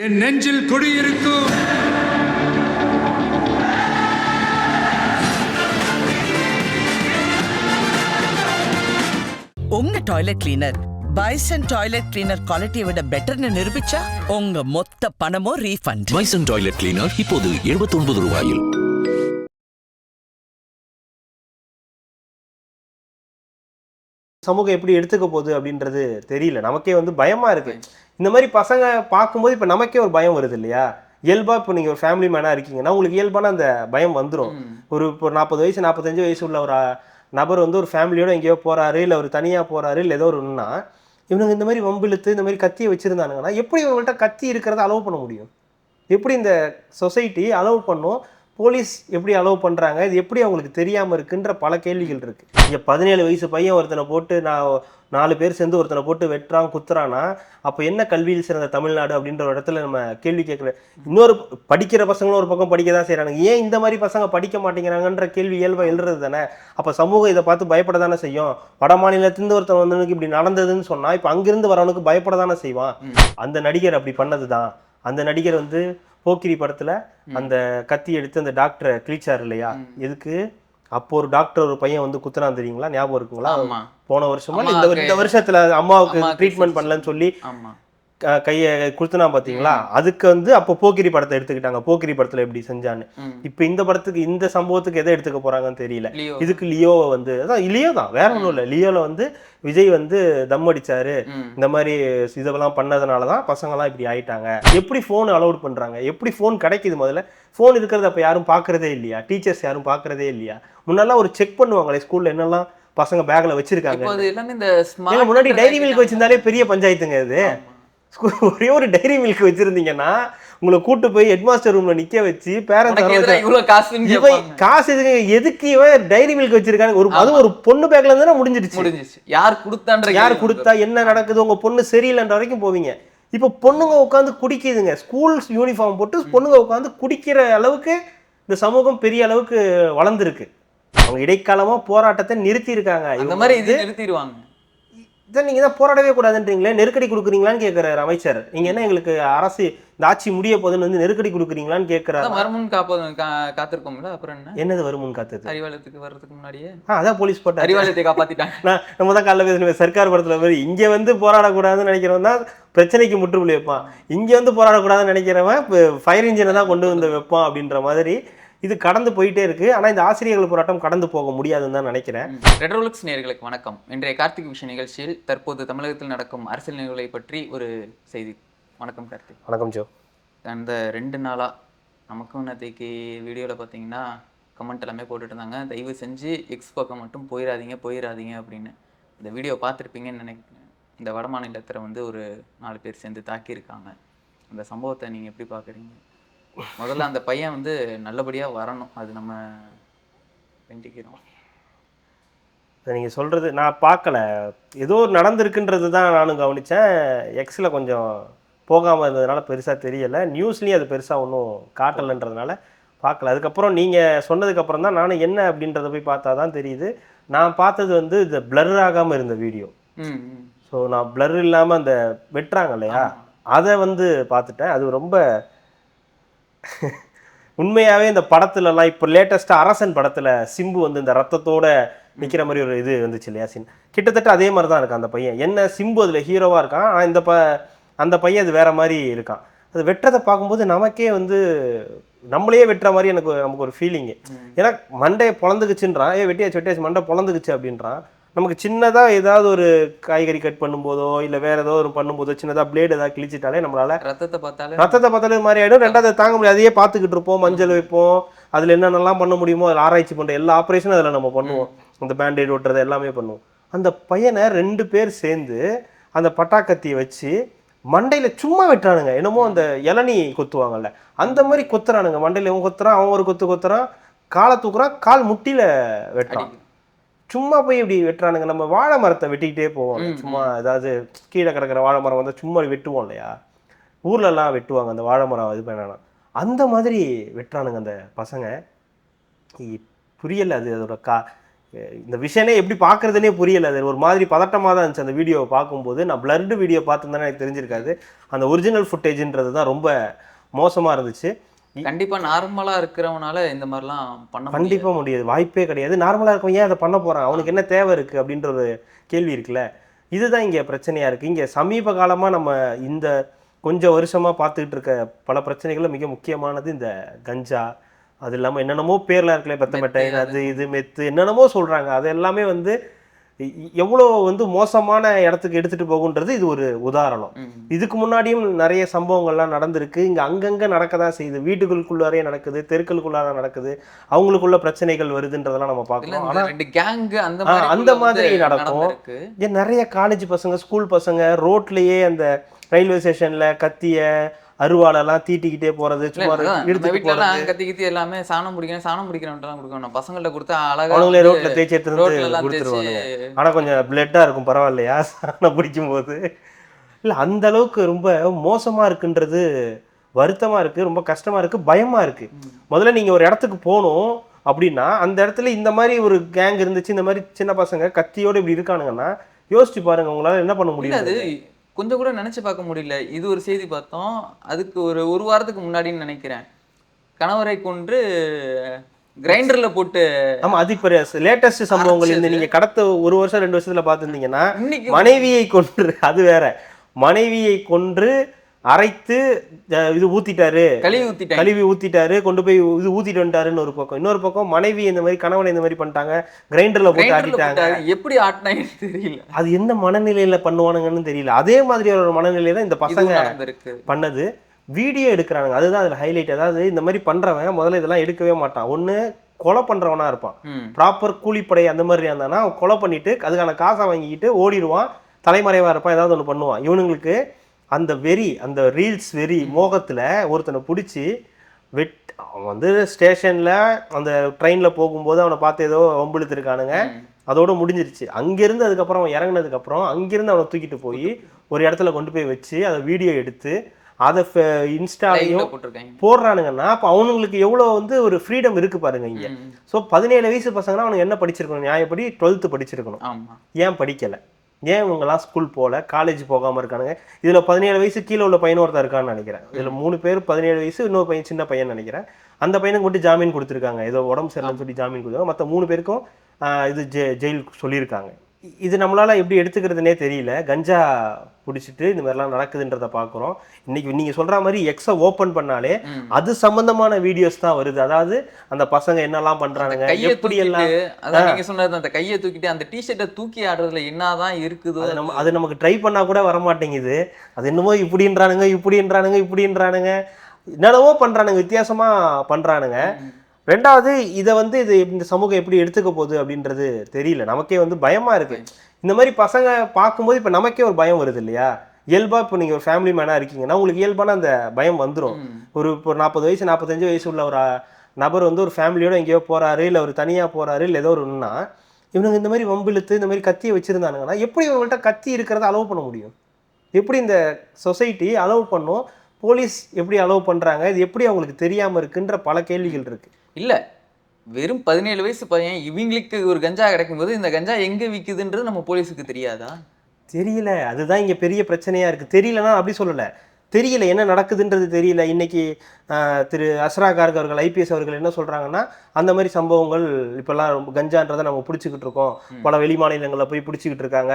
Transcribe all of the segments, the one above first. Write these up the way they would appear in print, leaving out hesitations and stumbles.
என் நெஞ்சில் குடியிருக்கும் உங்க toilet cleaner bison toilet cleaner குவாலிட்டியை விட பெட்டர்னு நிரூபிச்சா உங்க மொத்த பணமும் ரீஃபண்ட். பைசன் டாய்லெட் கிளீனர் இப்போது 79 ரூபாயில். சமூகம் எப்படி எடுத்துக்க போகுது அப்படின்றது தெரியல. நமக்கே வந்து பயமா இருக்கு. இந்த மாதிரி பசங்க பார்க்கும்போது இப்போ நமக்கே ஒரு பயம் வருது இல்லையா? இயல்பா இப்போ நீங்கள் ஒரு ஃபேமிலி மேனாக இருக்கீங்கன்னா உங்களுக்கு இயல்பான அந்த பயம் வந்துடும். இப்போ 40 வயசு 45 வயசு உள்ள ஒரு நபர் வந்து ஒரு ஃபேமிலியோட எங்கேயோ போறாரு, இல்லை ஒரு தனியாக போறாரு, இல்லை ஏதோ ஒன்றுனா இவனுங்க இந்த மாதிரி வம்பிழுத்து இந்த மாதிரி கத்தியை வச்சிருந்தானுங்கன்னா எப்படி இவங்கள்ட்ட கத்தி இருக்கிறத அலோவ் பண்ண முடியும்? எப்படி இந்த சொசைட்டி அலோவ் பண்ணும்? போலீஸ் எப்படி அலோவ் பண்ணுறாங்க? இது எப்படி அவங்களுக்கு தெரியாமல் இருக்குன்ற பல கேள்விகள் இருக்குது. இங்கே 17 வயசு பையன் ஒருத்தனை போட்டு 4 பேர் சேர்ந்து ஒருத்தனை போட்டு வெட்டுறான் குத்துறான்னா அப்போ என்ன கல்வியில் சிறந்த தமிழ்நாடு அப்படின்ற ஒரு இடத்துல நம்ம கேள்வி கேட்கல. இன்னொரு படிக்கிற பசங்களும் ஒரு பக்கம் படிக்க தான் செய்கிறாங்க. ஏன் இந்த மாதிரி பசங்க படிக்க மாட்டேங்கிறாங்கன்ற கேள்வி இயல்பாக எழுறது தானே. அப்போ சமூகம் இதை பார்த்து பயப்பட தானே செய்யும். வட மாநிலத்திலேருந்து ஒருத்தன் வந்தவனுக்கு இப்படி நடந்ததுன்னு சொன்னால் இப்போ அங்கிருந்து வரவனுக்கு பயப்பட தானே செய்வான். அந்த நடிகர் அப்படி பண்ணது தான். அந்த நடிகர் வந்து போக்கிரி படத்துல அந்த கத்தி எடுத்து அந்த டாக்டரை கிழிச்சார் இல்லையா? எதுக்கு? அப்போ ஒரு டாக்டர் ஒரு பையன் வந்து குத்துறான் தெரியுங்களா? ஞாபகம் இருக்குங்களா? போன வருஷமா இந்த வருஷத்துல அம்மாவுக்கு ட்ரீட்மெண்ட் பண்ணலன்னு சொல்லி கையை குடுத்துனா பாத்தீங்களா? அதுக்கு வந்து அப்போ போக்கிரி படத்தை எடுத்துக்கிட்டாங்க. போக்கிரி படத்துல எப்படி செஞ்சான்னு. இப்ப இந்த படத்துக்கு இந்த சம்பவத்துக்கு எதை எடுத்துக்க போறாங்கன்னு தெரியல. இதுக்கு லியோவை வந்து அதான் லியோ தான், வேற ஒன்றும் இல்லை. லியோல வந்து விஜய் வந்து தம் அடிச்சாரு, இந்த மாதிரி இதெல்லாம் பண்ணதுனாலதான் பசங்கள்லாம் இப்படி ஆயிட்டாங்க. எப்படி போன் அலோட் பண்றாங்க? எப்படி போன் கிடைக்குது? முதல்ல போன் இருக்கிறது அப்ப யாரும் பாக்குறதே இல்லையா? டீச்சர்ஸ் யாரும் பாக்குறதே இல்லையா? முன்னெல்லாம் ஒரு செக் பண்ணுவாங்களே ஸ்கூல்ல என்னெல்லாம் பசங்க பேக்ல வச்சிருக்காங்க. முன்னாடி டைரி மில்க் வச்சிருந்தாலே பெரிய பஞ்சாயத்துங்க. இது ஒரே ஒரு டைரி மில்க் வச்சிருந்தீங்கன்னா உங்களை கூட்டு போய் ஹெட்மாஸ்டர் ரூம்ல நிக்க வச்சு காசு எதுக்கு இவன் டைரி மில்க் வச்சிருக்காங்க? அதுவும் ஒரு பொண்ணு பேக்ல இருந்தா முடிஞ்சிடுச்சு. யார் கொடுத்தா என்ன நடக்குது, உங்க பொண்ணு சரியில்லைன்ற வரைக்கும் போவீங்க. இப்ப பொண்ணுங்க உட்காந்து குடிக்குதுங்க. ஸ்கூல் யூனிஃபார்ம் போட்டு பொண்ணுங்க உட்காந்து குடிக்கிற அளவுக்கு இந்த சமூகம் பெரிய அளவுக்கு வளர்ந்துருக்கு. அவங்க இடைக்காலமா போராட்டத்தை நிறுத்தி இருக்காங்க. இந்த மாதிரி இது நிறுத்திடுவாங்க. இதான் நீங்க தான் போராடவே கூடாதுன்றீங்களே, நெருக்கடி கொடுக்குறீங்களான்னு கேட்கிறாரு அமைச்சர். நீங்க என்ன எங்களுக்கு அரசு இந்த ஆட்சி முடிய போதுன்னு வந்து நெருக்கடி கொடுக்குறீங்களான்னு கேட்கிறாரு. வருமுன் காத்திருக்கோம்ல, அப்புறம் என்னது வருமுன் காத்தது? அறிவாலயத்துக்கு வர்றதுக்கு முன்னாடியே அதான் போலீஸ் போட்டு அறிவாலயத்தை காப்பாத்திட்டாங்க. நம்ம தான் காலைல பேசுறேன் சர்க்கார் படத்துல மாதிரி. இங்க வந்து போராடக்கூடாதுன்னு நினைக்கிறவன் தான் பிரச்சனைக்கு முற்றுப்புள்ளி வைப்பான். இங்க வந்து போராடக்கூடாதுன்னு நினைக்கிறவன் ஃபயர் இன்ஜினை தான் கொண்டு வந்து வைப்பான் அப்படின்ற மாதிரி இது கடந்து போயிட்டே இருக்கு. ஆனா இந்த ஆசிரியர்கள் போராட்டம் கடந்து போக முடியாதுன்னு தான் நினைக்கிறேன். ரெட்ரோலுக்ஸ் நேயர்களுக்கு வணக்கம். இன்றைய கார்த்திக் விஷன் நிகழ்ச்சியில் தற்போது தமிழகத்தில் நடக்கும் அரசியல் நிகழ்வுகளை பற்றி ஒரு செய்தி. வணக்கம் கார்த்திக். வணக்கம் ஜோ. அந்த 2 நாளா நமக்கும் நேற்றைக்கு வீடியோவில் பார்த்தீங்கன்னா கமெண்ட் எல்லாமே போட்டுட்டு இருந்தாங்க, தயவு செஞ்சு எக்ஸ் பக்கம் மட்டும் போயிடாதீங்க அப்படின்னு. இந்த வீடியோ பார்த்துருப்பீங்கன்னு நினைக்கிறேன். இந்த வட மாநிலத்தில் வந்து ஒரு 4 பேர் சேர்ந்து தாக்கியிருக்காங்க. அந்த சம்பவத்தை நீங்கள் எப்படி பார்க்குறீங்க? முதல்ல அந்த பையன் வந்து நல்லபடியா வரணும், அது நம்ம வேண்டிக்கிறோம். நீங்க சொல்றது நான் பார்க்கல, ஏதோ நடந்திருக்குன்றது தான் நானும் கவனிச்சேன். எக்ஸில் கொஞ்சம் போகாமல் இருந்ததுனால பெருசாக தெரியலை. நியூஸ்லேயும் அது பெருசாக ஒன்றும் காட்டலைன்றதுனால பார்க்கல. அதுக்கப்புறம் நீங்கள் சொன்னதுக்கப்புறம் தான் நானும் என்ன அப்படின்றத போய் பார்த்தா தான் தெரியுது. நான் பார்த்தது வந்து இந்த பிளர் ஆகாமல் இருந்த வீடியோ. ஸோ நான் பிளர் இல்லாமல் அந்த வெட்டுறாங்க இல்லையா, அதை வந்து பார்த்துட்டேன். அது ரொம்ப உண்மையாவே இந்த படத்துலலாம் இப்போ லேட்டஸ்ட்டாக அரசன் படத்தில் சிம்பு வந்து இந்த ரத்தத்தோட நிற்கிற மாதிரி ஒரு இது வந்துச்சு இல்லையா சீன், கிட்டத்தட்ட அதே மாதிரி தான் இருக்கான் அந்த பையன். என்ன சிம்பு அதில் ஹீரோவாக இருக்கான், ஆனால் அந்த பையன் அது வேற மாதிரி இருக்கான். அது வெட்டுறதை பார்க்கும்போது நமக்கே வந்து நம்மளையே வெட்டுற மாதிரி நமக்கு ஒரு ஃபீலிங்கு. ஏன்னா மண்டையை பொழந்துக்குச்சுன்றான், வெட்டியாச்சு மண்டை பொழந்துக்குச்சு அப்படின்றான். நமக்கு சின்னதாக ஏதாவது ஒரு காய்கறி கட் பண்ணும்போதோ இல்லை வேற ஏதோ ஒரு பண்ணும்போதோ சின்னதாக பிளேடு ஏதாவது கிழிச்சிட்டாலே நம்மளால ரத்தத்தை பார்த்தாலே மாதிரி ஆகிடும். ரெண்டாவது தாங்க முடியாது, அதையே பார்த்துக்கிட்டு இருப்போம், மஞ்சள் வைப்போம், அதில் என்னென்னலாம் பண்ண முடியுமோ அதில் ஆராய்ச்சி பண்ணுற எல்லா ஆப்ரேஷனும் அதில் நம்ம பண்ணுவோம். அந்த பேண்டேட் ஓட்டுறது எல்லாமே பண்ணுவோம். அந்த பையனை 2 பேர் சேர்ந்து அந்த பட்டாக்கத்தியை வச்சு மண்டையில் சும்மா வெட்டுறானுங்க. என்னமோ அந்த இளநீ கொத்துவாங்கல்ல அந்த மாதிரி கொத்துறானுங்க. மண்டையில் இவன் கொத்துறான், அவன் ஒரு கொத்துறான், காலை தூக்குறான், கால் முட்டியில் வெட்டுறான். சும்மா போய் இப்படி வெட்டுறானுங்க. நம்ம வாழை மரத்தை வெட்டிக்கிட்டே போவோம். சும்மா ஏதாவது கீழே கிடக்கிற வாழை மரம் வந்து சும்மா வெட்டுவோம் இல்லையா, ஊர்லலாம் வெட்டுவாங்க அந்த வாழை மரம். இது பண்ணலாம் அந்த மாதிரி வெட்டுறானுங்க அந்த பசங்க. புரியலை அது அதோட இந்த விஷயனே எப்படி பார்க்குறதுனே புரியல. அது ஒரு மாதிரி பதட்டமாக தான் இருந்துச்சு அந்த வீடியோவை பார்க்கும்போது. நான் பிளர்டு வீடியோ பார்த்துருந்தேன்னா எனக்கு தெரிஞ்சிருக்காது. அந்த ஒரிஜினல் ஃபுட்டேஜ்ன்றது தான் ரொம்ப மோசமாக இருந்துச்சு. கண்டிப்பா நார்மலா இருக்கிறவனால இந்த மாதிரிலாம் பண்ண கண்டிப்பா முடியாது, வாய்ப்பே கிடையாது. நார்மலா இருக்கவன் ஏன் அதை பண்ண போறான், அவனுக்கு என்ன தேவை இருக்கு அப்படின்ற ஒரு கேள்வி இருக்குல்ல. இதுதான் இங்க பிரச்சனையா இருக்கு. இங்க சமீப காலமா நம்ம இந்த கொஞ்சம் வருஷமா பார்த்துக்கிட்டு இருக்க பல பிரச்சனைகள்ல மிக முக்கியமானது இந்த கஞ்சா. அது இல்லாம என்னென்னமோ பேர்லாம் இருக்குல்ல, பெத்தமெட்டை, அது இது மெத்து என்னென்னமோ சொல்றாங்க. அது எல்லாமே வந்து எவ்வளோ வந்து மோசமான இடத்துக்கு எடுத்துட்டு போகுன்றது இது ஒரு உதாரணம். இதுக்கு முன்னாடியும் நிறைய சம்பவங்கள்லாம் நடந்திருக்கு. இங்க அங்கங்க நடக்கதான் செய்யுது. வீட்டுகளுக்குள்ளாரே நடக்குது, தெருக்களுக்குள்ளார நடக்குது, அவங்களுக்குள்ள பிரச்சனைகள் வருதுன்றதெல்லாம் நம்ம பார்க்கலாம். ஆனா அந்த மாதிரி நடக்கும். ஏன் நிறைய காலேஜ் பசங்க, ஸ்கூல் பசங்க ரோட்லயே அந்த ரயில்வே ஸ்டேஷன்ல கத்திய அருவாளெல்லாம் தீட்டிக்கிட்டே போறது, சும்மா கத்தி எல்லாமே சாணம் பிடிக்கிறவன்லாம் கொடுக்கணும். பசங்கள்ட்ட கொடுத்தா அழகா அவங்களே ரோட்ல தேய்ச்சி எடுத்து கொடுத்துருவாங்க. ஆனா கொஞ்சம் பிளட்டா இருக்கும், பரவாயில்லையா சாணம் பிடிக்கும் போது. இல்ல அந்த அளவுக்கு ரொம்ப மோசமா இருக்குன்றது வருத்தமா இருக்கு, ரொம்ப கஷ்டமா இருக்கு, பயமா இருக்கு. முதல்ல நீங்க ஒரு இடத்துக்கு போகணும் அப்படின்னா அந்த இடத்துல இந்த மாதிரி ஒரு கேங் இருந்துச்சு, இந்த மாதிரி சின்ன பசங்க கத்தியோட இப்படி இருக்கானுங்கன்னா யோசிச்சு பாருங்க, உங்களால என்ன பண்ண முடியாது. கொஞ்சம் கூட நினைச்சு பார்க்க முடியல. இது ஒரு செய்தி பார்த்தோம், அதுக்கு ஒரு வாரத்துக்கு முன்னாடின்னு நினைக்கிறேன், கணவரை கொன்று கிரைண்டர்ல போட்டு. ஆமா, அது இப்ப லேட்டஸ்ட் சம்பவங்கள் இந்த நீங்க கடத்த 1 வருஷம் 2 வருஷத்துல பார்த்துருந்தீங்கன்னா மனைவியை கொன்று, அது வேற, மனைவியை கொன்று அரைத்து இது ஊத்திட்டாரு, கழுவி ஊத்திட்டாரு, கொண்டு போய் இது ஊத்திட்டு வந்துட்டாருன்னு ஒரு பக்கம். இன்னொரு பக்கம் மனைவி இந்த மாதிரி கணவனை இந்த மாதிரி பண்ணிட்டாங்க, கிரைண்டர்ல போட்டு ஆட்டிட்டாங்க. எப்படி ஆட்டினாங்க தெரியல, அது என்ன மனநிலையில பண்ணுவானுங்கன்னு தெரியல. அதே மாதிரி ஒரு மனநிலையில தான் இந்த பசங்க பண்ணது. வீடியோ எடுக்கிறானுங்க, அதுதான் அதுல ஹைலைட். அதாவது இந்த மாதிரி பண்றவன் முதல்ல இதெல்லாம் எடுக்கவே மாட்டான். ஒண்ணு கொலை பண்றவனா இருப்பான், ப்ராப்பர் கூலிப்படை அந்த மாதிரி இருந்தானா கொலை பண்ணிட்டு அதுக்கான காசை வாங்கிக்கிட்டு ஓடிடுவான், தலைமறைவா இருப்பான், ஏதாவது ஒண்ணு பண்ணுவான். இவனுங்களுக்கு அந்த வெறி, அந்த ரீல்ஸ் வெறி மோகத்துல ஒருத்தனை பிடிச்சி அவன் வந்து ஸ்டேஷன்ல அந்த ட்ரெயின்ல போகும்போது அவனை பார்த்து ஏதோ வம்பிழுத்துருக்கானுங்க, அதோட முடிஞ்சிருச்சு. அங்கிருந்து அதுக்கப்புறம் அவன் இறங்கினதுக்கு அப்புறம் அங்கிருந்து அவனை தூக்கிட்டு போய் ஒரு இடத்துல கொண்டு போய் வச்சு அதை வீடியோ எடுத்து அதை இன்ஸ்டாலையும் போடுறானுங்கன்னா அப்போ அவனுங்களுக்கு எவ்வளோ வந்து ஒரு ஃப்ரீடம் இருக்கு பாருங்க இங்க. ஸோ 17 வயசு பசங்கன்னா அவனுக்கு என்ன படிச்சிருக்கணும், நியாயப்படி 12th படிச்சிருக்கணும். ஏன் படிக்கலை, ஏன் இவங்கெல்லாம் ஸ்கூல் போகல, காலேஜ் போகாமல் இருக்கானுங்க. இதில் 17 வயசு கீழே உள்ள பையன் ஒருத்தர் இருக்கான்னு நினைக்கிறேன். இதில் 3 பேர் 17 வயசு, இன்னொரு பையன் சின்ன பையன் நினைக்கிறேன். அந்த பையனுக்கு மட்டும் ஜாமீன் கொடுத்துருக்காங்க, ஏதோ உடம்பு சரியில்லைன்னு சொல்லி ஜாமீன் கொடுத்துருக்காங்க. மற்ற 3 பேருக்கும் இது ஜெயில் சொல்லியிருக்காங்க. இது நம்மளால எப்படி எடுத்துக்கிறதுனே தெரியல. கஞ்சா பிடிச்சிட்டு இந்த மாதிரிலாம் நடக்குதுன்றத பார்க்குறோம். இன்னைக்கு நீங்க சொல்ற மாதிரி எக்ஸை ஓப்பன் பண்ணாலே அது சம்பந்தமான வீடியோஸ் தான் வருது. அதாவது அந்த பசங்க என்னெல்லாம் பண்றாங்க, எப்படி எல்லாம். அதான் நீங்க சொன்னது, அந்த கையை தூக்கிட்டு அந்த டிஷர்ட்டை தூக்கி ஆடுறதுல என்னதான் இருக்குதோ அது நமக்கு ட்ரை பண்ணா கூட வர மாட்டேங்குது. அது என்னமோ இப்படின்றானுங்க இப்படின்றானுங்க என்னென்னவோ பண்றானுங்க, வித்தியாசமா பண்றானுங்க. ரெண்டாவது இதை வந்து இது இந்த சமூகம் எப்படி எடுத்துக்க போகுது அப்படின்றது தெரியல. நமக்கே வந்து பயமா இருக்கு. இந்த மாதிரி பசங்க பார்க்கும்போது இப்போ நமக்கே ஒரு பயம் வருது இல்லையா. இயல்பா இப்போ நீங்கள் ஒரு ஃபேமிலி மேனாக இருக்கீங்கன்னா உங்களுக்கு இயல்பான அந்த பயம் வந்துடும். இப்போ 40 வயசு 45 வயசு உள்ள ஒரு நபர் வந்து ஒரு ஃபேமிலியோட எங்கேயோ போறாரு, இல்லை ஒரு தனியாக போறாரு, இல்லை ஏதோ ஒன்றுனா இவனுங்க இந்த மாதிரி வம்பிழுத்து இந்த மாதிரி கத்தியை வச்சிருந்தானுங்கன்னா எப்படி இவங்கள்ட்ட கத்தி இருக்கிறத அலோவ் பண்ண முடியும்? எப்படி இந்த சொசைட்டி அலோவ் பண்ணும்? போலீஸ் எப்படி அலோவ் பண்ணுறாங்க? இது எப்படி அவங்களுக்கு தெரியாமல் இருக்குன்ற பல கேள்விகள் இருக்கு. இல்லை, வெறும் 17 வயசு பையன் இவங்களுக்கு ஒரு கஞ்சா கிடைக்கும் போது இந்த கஞ்சா எங்கே விற்குதுன்றது நம்ம போலீஸுக்கு தெரியாதா? தெரியல. அதுதான் இங்கே பெரிய பிரச்சனையாக இருக்குது. தெரியலன்னா அப்படி சொல்லலை, தெரியல என்ன நடக்குதுன்றது தெரியல. இன்னைக்கு திரு அஸ்ரா கார்க் அவர்கள் IPS அவர்கள் என்ன சொல்கிறாங்கன்னா, அந்த மாதிரி சம்பவங்கள் இப்போல்லாம் ரொம்ப கஞ்சான்றதை நம்ம பிடிச்சிக்கிட்டு இருக்கோம், பல வெளி மாநிலங்களில் போய் பிடிச்சிக்கிட்டு இருக்காங்க,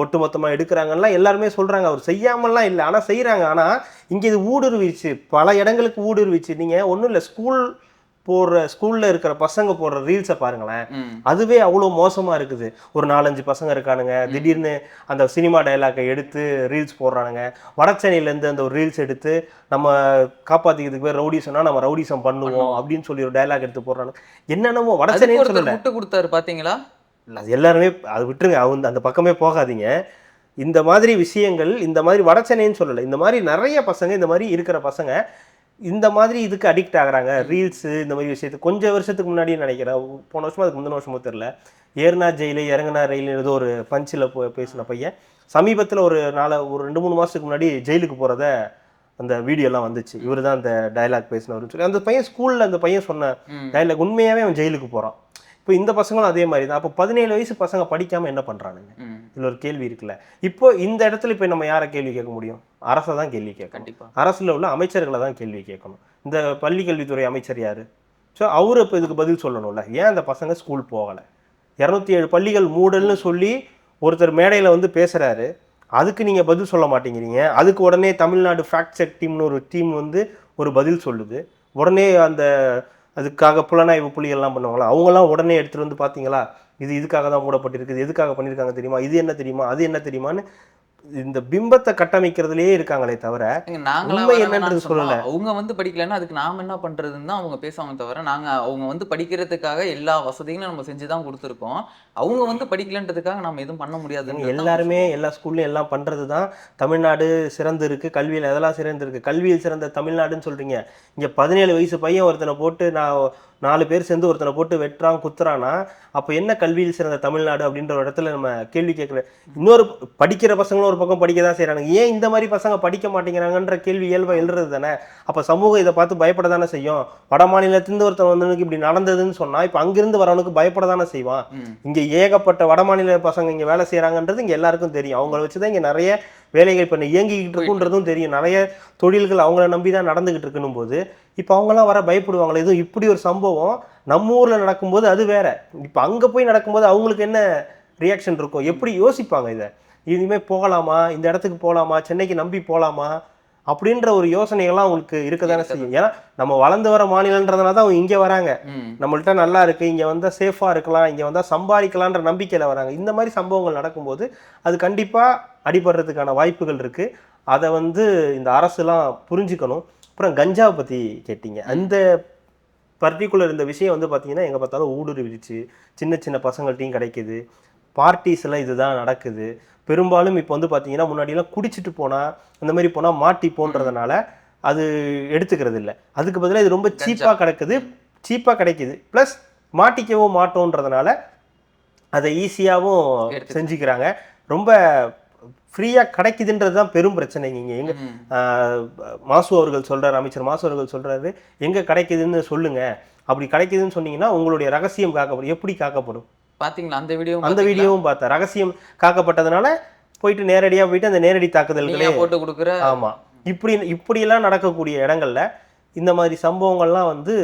ஒட்டு மொத்தமாக எடுக்கிறாங்கலாம் எல்லாருமே சொல்கிறாங்க. அவர் செய்யாமல்லாம் இல்லை, ஆனால் செய்கிறாங்க. ஆனால் இங்கே இது ஊடுருவிச்சு, பல இடங்களுக்கு ஊடுருவிச்சு. நீங்கள் ஒன்றும் இல்லை, ஸ்கூல்ல இருக்கிற பசங்க போடுற ரீல்ஸை பாருங்களேன், அதுவே அவ்வளோ மோசமா இருக்குது. ஒரு 4-5 பசங்க இருக்கானுங்க, திடீர்னு அந்த சினிமா டயலாக்கை எடுத்து ரீல்ஸ் போடுறானுங்க. வடச்சென்னையிலேருந்து அந்த ஒரு ரீல்ஸ் எடுத்து நம்ம காப்பாத்திக்கிறதுக்கு பேர் ரவுடி சொன்னா நம்ம ரவுடிசம் பண்ணுவோம் அப்படின்னு சொல்லி ஒரு டயலாக் எடுத்து போடுறானுங்க. என்னென்னமோ வடச்சென்னைன்னு சொல்லல, முட்டு கொடுத்தாரு பாத்தீங்களா? அது எல்லாருமே அது விட்டுருங்க, அந்த பக்கமே போகாதீங்க. இந்த மாதிரி விஷயங்கள், இந்த மாதிரி வடச்சென்னைன்னு சொல்லலை, இந்த மாதிரி நிறைய பசங்க, இந்த மாதிரி இருக்கிற பசங்க இந்த மாதிரி இதுக்கு அடிக்ட் ஆகுறாங்க. ரீல்ஸு இந்த மாதிரி விஷயத்துக்கு கொஞ்சம் வருஷத்துக்கு முன்னாடி நினைக்கிறேன், போன வருஷமா அதுக்கு முந்தின வருஷமோ தெரியல, ஏறுனா ஜெயிலு இறங்குனா ரயில் ஏதோ ஒரு பஞ்சில் பேசின பையன் சமீபத்தில் ஒரு 2-3 மாதத்துக்கு முன்னாடி ஜெயிலுக்கு போகிறத அந்த வீடியோலாம் வந்துச்சு. இவர் தான் அந்த டயலாக் பேசினவருன்னு சொல்லி. அந்த பையன் ஸ்கூலில் அந்த பையன் சொன்ன டயலாக் உண்மையாகவே அவன் ஜெயிலுக்கு போகிறான். இப்போ இந்த பசங்களும் அதே மாதிரி தான். அப்போ 17 வயசு பசங்க படிக்காமல் என்ன பண்ணுறானுங்க? இதில் ஒரு கேள்வி இருக்குல்ல. இப்போ இந்த இடத்துல இப்போ நம்ம யாரை கேள்வி கேட்க முடியும்? அரசை தான் கேள்வி கேட்கணும். கண்டிப்பா அரசில் உள்ள அமைச்சர்களை தான் கேள்வி கேட்கணும். இந்த பள்ளி கல்வித்துறை அமைச்சர் யார்? ஸோ அவரு இப்போ இதுக்கு பதில் சொல்லணும்ல. ஏன் அந்த பசங்க ஸ்கூல் போகலை? 207 பள்ளிகள் மூடல்னு சொல்லி ஒருத்தர் மேடையில் வந்து பேசுகிறாரு, அதுக்கு நீங்கள் பதில் சொல்ல மாட்டேங்கிறீங்க. அதுக்கு உடனே தமிழ்நாடு ஃபேக்ட் செக் டீம்னு ஒரு டீம் வந்து ஒரு பதில் சொல்லுது. உடனே அந்த அதுக்காக புலனாய்வு புலிகள்லாம் பண்ணுவாங்களா, அவங்களாம் உடனே எடுத்துகிட்டு வந்து பார்த்தீங்களா இது இதுக்காக தான் மூடப்பட்டிருக்குது, எதுக்காக பண்ணியிருக்காங்க தெரியுமா, இது என்ன தெரியுமா, அது என்ன தெரியுமான்னு இந்த பிம்பத்தை கட்டமைக்கிறதுலயே இருக்காங்களே தவிர உண்மை என்னன்றது சொல்லல. அவங்க வந்து படிக்கலன்னா அதுக்கு நாம என்ன பண்றதுன்னு தான் அவங்க பேசுவாங்க தவிர, நாங்க அவங்க வந்து படிக்கிறதுக்காக எல்லா வசதிகளும் நம்ம செஞ்சுதான் கொடுத்துருக்கோம். அவங்க வந்து படிக்கலன்றதுக்காக நம்ம எதுவும் பண்ண முடியாது. எல்லாருமே எல்லா ஸ்கூல்லையும் எல்லாம் பண்றது தான். தமிழ்நாடு சிறந்து இருக்கு, கல்வியில் எதெல்லாம் சிறந்து இருக்கு, கல்வியில் சிறந்த தமிழ்நாடுன்னு சொல்றீங்க. இங்க 17 வயசு பையன் ஒருத்தனை போட்டு நான் 4 பேர் சேர்ந்து ஒருத்தனை போட்டு வெட்டுறான் குத்துறானா, அப்போ என்ன கல்வியில் சிறந்த தமிழ்நாடு அப்படின்ற ஒரு இடத்துல நம்ம கேள்வி கேட்கல. இன்னொரு படிக்கிற பசங்களும் ஒரு பக்கம் படிக்க தான் செய்கிறாங்க. ஏன் இந்த மாதிரி பசங்க படிக்க மாட்டேங்கிறாங்கன்ற கேள்வி இயல்பாக எழுறது தானே. அப்போ சமூகம் இதை பார்த்து பயப்பட தானே செய்யும். வட மாநிலத்திலிருந்து ஒருத்தன் வந்தவனுக்கு இப்படி நடந்ததுன்னு சொன்னால் இப்போ அங்கிருந்து வரவனுக்கு பயப்பட தானே செய்வான். இங்கே ஏகப்பட்ட வட மாநில பசங்க இங்கே வேலை செய்கிறாங்கன்றது இங்கே எல்லாருக்கும் தெரியும். அவங்கள வச்சு தான் இங்கே நிறைய வேலைகள் இப்போ இயங்கிக்கிட்டு இருக்குன்றதும் தெரியும். நிறைய தொழில்கள் அவங்கள நம்பி தான் நடந்துகிட்டு இருக்குன்னும் போது இப்போ அவங்களாம் வர பயப்படுவாங்களே. இதுவும் இப்படி ஒரு சம்பவம் நம்ம ஊரில் நடக்கும்போது அது வேற. இப்போ அங்கே போய் நடக்கும்போது அவங்களுக்கு என்ன ரியாக்ஷன் இருக்கும், எப்படி யோசிப்பாங்க? இதை இனிமேல் போகலாமா, இந்த இடத்துக்கு போகலாமா, சென்னைக்கு நம்பி போகலாமா அப்படின்ற ஒரு யோசனைகள்லாம் அவங்களுக்கு இருக்க தானே செய்யும். ஏன்னா நம்ம வளர்ந்து வர மாநிலன்றதுனால தான் அவங்க இங்கே வராங்க. நம்மள்கிட்ட நல்லா இருக்குது, இங்கே வந்தால் சேஃபாக இருக்கலாம், இங்கே வந்தால் சம்பாதிக்கலான்ற நம்பிக்கையில் வராங்க. இந்த மாதிரி சம்பவங்கள் நடக்கும்போது அது கண்டிப்பாக அடிபடுறதுக்கான வாய்ப்புகள் இருக்குது. அதை வந்து இந்த அரசுலாம் புரிஞ்சுக்கணும். அப்புறம் கஞ்சாவை பற்றி கேட்டீங்க. அந்த பர்டிகுலர் இந்த விஷயம் வந்து பார்த்தீங்கன்னா எங்கே பார்த்தாலும் ஊடுருவிடுச்சு. சின்ன சின்ன பசங்கள்ட்டையும் கிடைக்குது. பார்ட்டிஸ்லாம் இதுதான் நடக்குது. பெரும்பாலும் இப்போ வந்து பார்த்தீங்கன்னா முன்னாடியெல்லாம் குடிச்சிட்டு போனால் அந்த மாதிரி போனால் மாட்டி போன்றதுனால அது எடுத்துக்கிறது இல்லை. அதுக்கு பதிலாக இது ரொம்ப சீப்பாக கிடைக்குது. ப்ளஸ் மாட்டிக்கவும் மாட்டோன்றதுனால அதை ஈஸியாகவும் செஞ்சுக்கிறாங்க. ரொம்ப ஃப்ரீயாக கிடைக்குதுன்றது தான் பெரும் பிரச்சனைங்க. இங்கே எங்கே மாசு அவர்கள் சொல்கிறார், அமைச்சர் மாசு அவர்கள் சொல்கிறாரு, எங்கே கிடைக்குதுன்னு சொல்லுங்கள். அப்படி கிடைக்குதுன்னு சொன்னீங்கன்னா உங்களுடைய ரகசியம் காக்கப்படும். எப்படி காக்கப்படும் பார்த்தீங்களா? அந்த வீடியோவும் பார்த்தேன். ரகசியம் காக்கப்பட்டதுனால போயிட்டு நேரடியாக போயிட்டு அந்த நேரடி தாக்குதல்களே போட்டு கொடுக்குற. ஆமாம், இப்படியெல்லாம் நடக்கக்கூடிய இடங்கள்ல இந்த மாதிரி சம்பவங்கள்லாம் வந்து